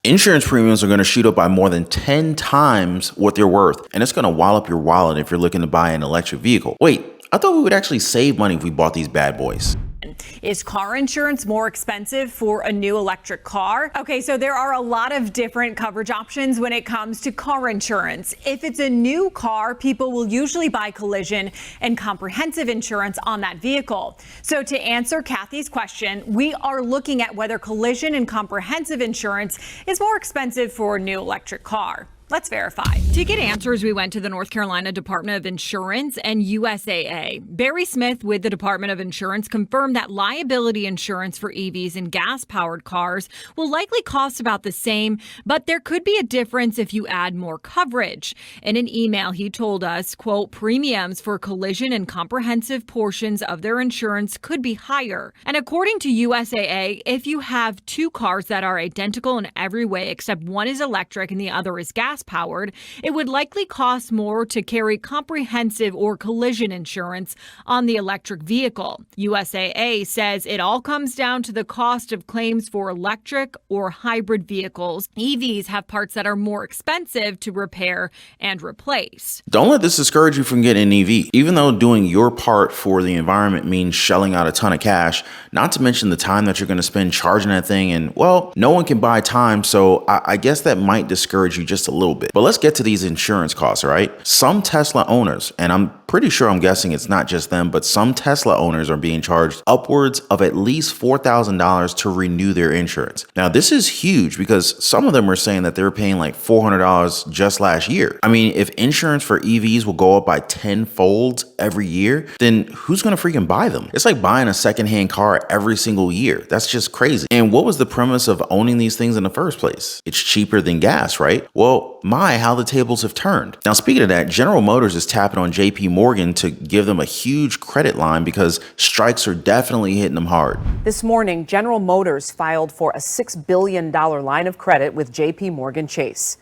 Insurance premiums are going to shoot up by more than 10 times what they're worth, and it's going to wall up your wallet if you're looking to buy an electric vehicle. Wait, I thought we would actually save money if we bought these bad boys. Is car insurance more expensive for a new electric car? Okay, so there are a lot of different coverage options when it comes to car insurance. If it's a new car, people will usually buy collision and comprehensive insurance on that vehicle. So to answer Kathy's question, we are looking at whether collision and comprehensive insurance is more expensive for a new electric car. Let's verify. To get answers, we went to the North Carolina Department of Insurance and USAA. Barry Smith with the Department of Insurance confirmed that liability insurance for EVs and gas-powered cars will likely cost about the same, but there could be a difference if you add more coverage. In an email, he told us, quote, premiums for collision and comprehensive portions of their insurance could be higher. And according to USAA, if you have two cars that are identical in every way except one is electric and the other is gas powered, it would likely cost more to carry comprehensive or collision insurance on the electric vehicle. USAA says it all comes down to the cost of claims for electric or hybrid vehicles. EVs have parts that are more expensive to repair and replace. Don't let this discourage you from getting an EV. Even though doing your part for the environment means shelling out a ton of cash, not to mention the time that you're going to spend charging that thing, and well, no one can buy time, so I guess that might discourage you just a little bit. But let's get to these insurance costs, all right? Some Tesla owners, and I'm I'm guessing it's not just them, but some Tesla owners are being charged upwards of at least $4,000 to renew their insurance. Now, this is huge because some of them are saying that they're paying like $400 just last year. I mean, if insurance for EVs will go up by 10-fold every year, then who's going to freaking buy them? It's like buying a secondhand car every single year. That's just crazy. And what was the premise of owning these things in the first place? It's cheaper than gas, right? Well, how the tables have turned. Now, speaking of that, General Motors is tapping on JP Morgan to give them a huge credit line because strikes are definitely hitting them hard. This morning, General Motors filed for a $6 billion line of credit with JP Morgan Chase.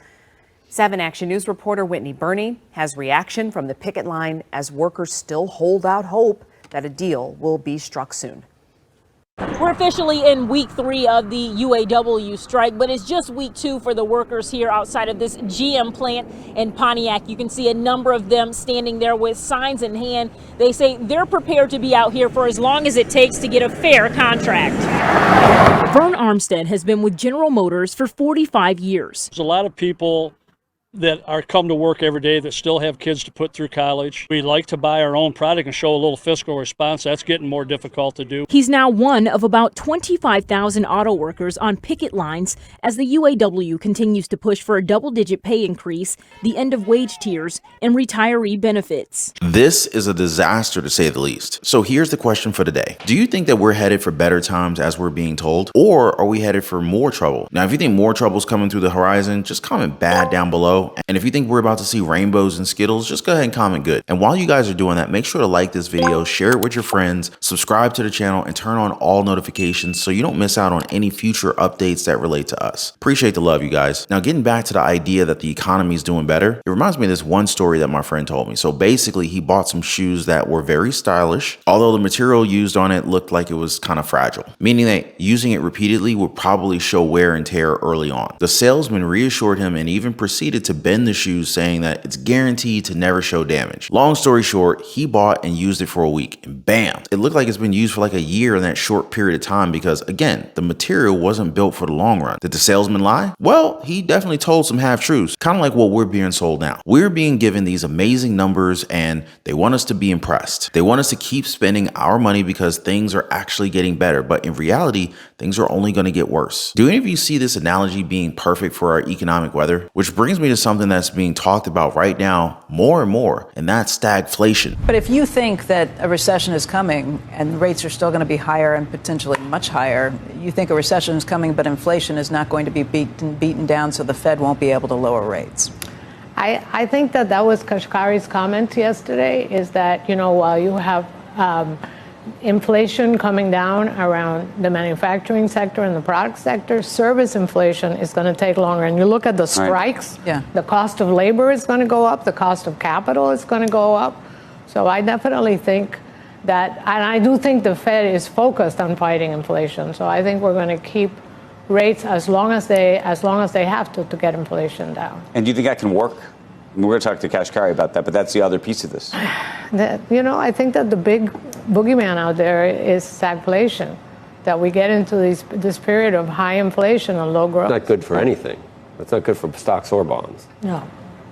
7 Action News reporter Whitney Burney has reaction from the picket line as workers still hold out hope that a deal will be struck soon. We're officially in week 3 of the UAW strike, but it's just week 2 for the workers here outside of this GM plant in Pontiac. You can see a number of them standing there with signs in hand. They say they're prepared to be out here for as long as it takes to get a fair contract. Vern Armstead has been with General Motors for 45 years. There's a lot of people that are come to work every day that still have kids to put through college. We like to buy our own product and show a little fiscal response. That's getting more difficult to do. He's now one of about 25,000 auto workers on picket lines as the UAW continues to push for a double-digit pay increase, the end of wage tiers, and retiree benefits. This is a disaster to say the least. So here's the question for today. Do you think that we're headed for better times as we're being told, or are we headed for more trouble? Now, if you think more trouble is coming through the horizon, just comment bad down below. And if you think we're about to see rainbows and Skittles, just go ahead and comment good. And while you guys are doing that, make sure to like this video, share it with your friends, subscribe to the channel, and turn on all notifications so you don't miss out on any future updates that relate to us. Appreciate the love, you guys. Now, getting back to the idea that the economy is doing better, it reminds me of this one story that my friend told me. So basically, he bought some shoes that were very stylish, although the material used on it looked like it was kind of fragile, meaning that using it repeatedly would probably show wear and tear early on. The salesman reassured him and even proceeded to bend the shoes, saying that it's guaranteed to never show damage. Long story short, he bought and used it for a week, and bam, it looked like it's been used for like a year in that short period of time because, again, the material wasn't built for the long run. Did the salesman lie? Well, he definitely told some half-truths, kind of like what we're being sold now. We're being given these amazing numbers and they want us to be impressed. They want us to keep spending our money because things are actually getting better, but in reality, things are only going to get worse. Do any of you see this analogy being perfect for our economic weather? Which brings me to something that's being talked about right now more and more, and that's stagflation. But if you think that a recession is coming and rates are still going to be higher and potentially much higher, you think a recession is coming but inflation is not going to be beaten down so the Fed won't be able to lower rates. I think that was Kashkari's comment yesterday, is that, while you have inflation coming down around the manufacturing sector and the product sector, service inflation is going to take longer. And you look at the strikes, the cost of labor is going to go up, the cost of capital is going to go up. So I definitely think that, and I do think the Fed is focused on fighting inflation. So I think we're going to keep rates as long as they have to get inflation down. And do you think that can work? We're going to talk to Kashkari about that, but that's the other piece of this. I think that the big boogeyman out there is stagflation, that we get into this period of high inflation and low growth. Not good for anything. That's not good for stocks or bonds. No.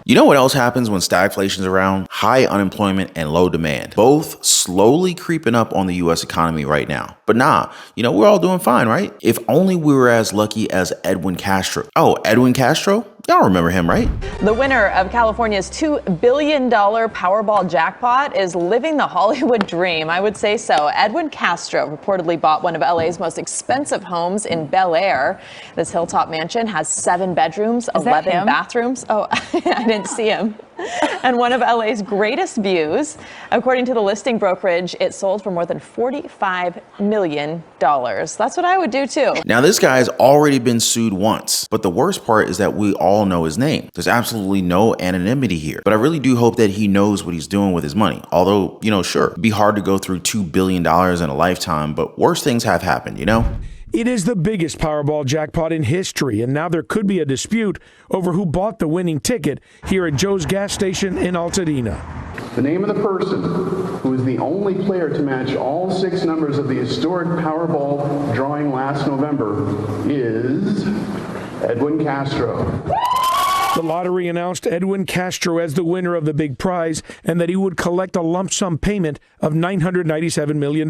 You know what else happens when stagflation's around? High unemployment and low demand. Both slowly creeping up on the US economy right now. But nah, we're all doing fine, right? If only we were as lucky as Edwin Castro. Oh, Edwin Castro? Y'all remember him, right? The winner of California's $2 billion Powerball jackpot is living the Hollywood dream. I would say so. Edwin Castro reportedly bought one of LA's most expensive homes in Bel Air. This hilltop mansion has 7 bedrooms, 11 bathrooms. Oh, I didn't see him. And one of LA's greatest views. According to the listing brokerage, it sold for more than $45 million. That's what I would do too. Now, this guy's already been sued once, but the worst part is that we all know his name. There's absolutely no anonymity here, but I really do hope that he knows what he's doing with his money. Although, sure, it'd be hard to go through $2 billion in a lifetime, but worse things have happened, It is the biggest Powerball jackpot in history, and now there could be a dispute over who bought the winning ticket here at Joe's gas station in Altadena. The name of the person who is the only player to match all 6 numbers of the historic Powerball drawing last November is Edwin Castro. The lottery announced Edwin Castro as the winner of the big prize and that he would collect a lump sum payment of $997 million.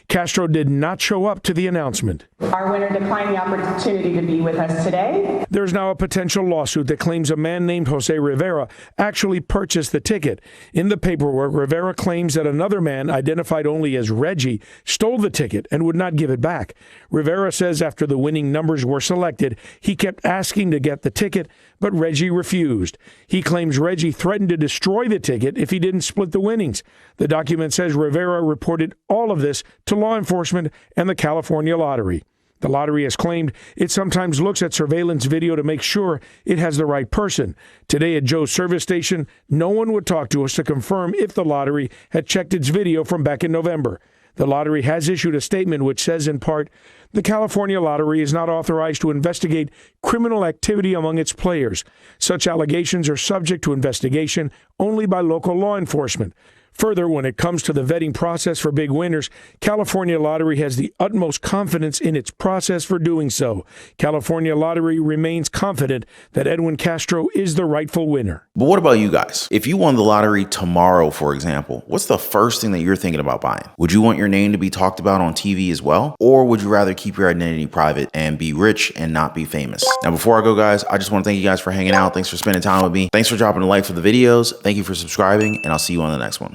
Castro did not show up to the announcement. Our winner declined the opportunity to be with us today. There's now a potential lawsuit that claims a man named Jose Rivera actually purchased the ticket. In the paperwork, Rivera claims that another man, identified only as Reggie, stole the ticket and would not give it back. Rivera says after the winning numbers were selected, he kept asking to get the ticket, but Reggie refused. He claims Reggie threatened to destroy the ticket if he didn't split the winnings. The document says Rivera reported all of this to law enforcement and the California Lottery. The lottery has claimed it sometimes looks at surveillance video to make sure it has the right person. Today at Joe's service station, no one would talk to us to confirm if the lottery had checked its video from back in November. The lottery has issued a statement which says, in part, the California Lottery is not authorized to investigate criminal activity among its players. Such allegations are subject to investigation only by local law enforcement. Further, when it comes to the vetting process for big winners, California Lottery has the utmost confidence in its process for doing so. California Lottery remains confident that Edwin Castro is the rightful winner. But what about you guys? If you won the lottery tomorrow, for example, what's the first thing that you're thinking about buying? Would you want your name to be talked about on TV as well? Or would you rather keep your identity private and be rich and not be famous? Now, before I go, guys, I just want to thank you guys for hanging out. Thanks for spending time with me. Thanks for dropping a like for the videos. Thank you for subscribing, and I'll see you on the next one.